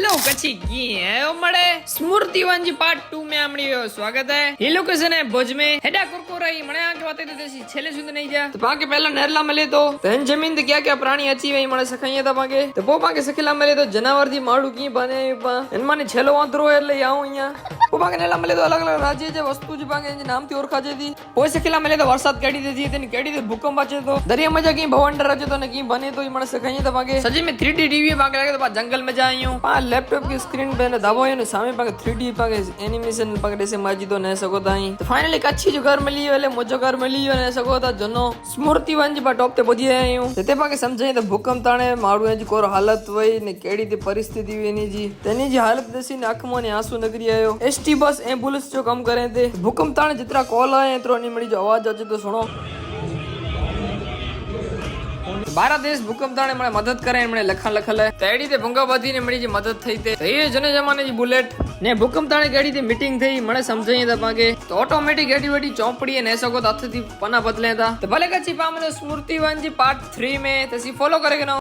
hello कच्ची की है मड़े स्मृतिवन जी पार्ट 2 में आमड़ी स्वागत है ये लोकेशन है भुज में हेडा कुरकुराई मने आके बातें देसी छेले सुंद नहीं जा तो पाके पहला नेरला मिले तो धन जमीन ते क्या क्या प्राणी अची वई मने सखाइया था पाके तो पो पाके सखिला मिले तो जनावर दी माडू की बने इन माने छेलो वांदरो એટલે આવું અહીંયા પો પાકે નેરલા मिले तो अलग अलग राज्य जे वस्तु जी पाके नाम થી ઓળખાજે दी કોઈ સખિલા मिले तो वरसाद काढी देती तेनी काढी दे भूकंप आचे तो दरिया मजा की भवंडर राजे तो ने की बने तो मने सखाइया था पाके सजी में 3D टीवी पाके लगे तो जंगल में जायूं पा लैपटॉप की स्क्रीन पे ने दबायो ने सामे पाके 3D पाके एनिमेशन पाके जैसे माजी तो ने सको ताई तो फाइनली कच्ची जो घर मिली એટલે મોજો घर मिली ने सको ता जनो स्मृतिवन जी पा टॉप ते पहुंची आयूं ते पाके समझाई तो भूकंप ताणे माडू जी कोर हालत वई ने केड़ी ती परिस्थिति वेनी जी तेनी जी हालत दसी ने आंख में आंसू निकरी आयो एसटी बस एम्बुलेंस जो कम करे थे भूकंप ताणे जितना कॉल आए इतरो नहीं मिली जो आवाज आजे तो सुनो भारत देश भूकंप ताणे मने मदद करे मने लखा लखल है तेड़ी ते भंगा बाधी ने मड़ी जी मदद थई ते ये जने जमाने जी बुलेट ने भूकंप ताणे केड़ी थी मीटिंग थई मने समझाई था पाके तो ऑटोमेटिक एडी वेडी चौपड़ी ने सको हाथ थी पना बदले था तो भले कच्ची पामने स्मृतिवन जी पार्ट 3 में तसी फॉलो करे के ना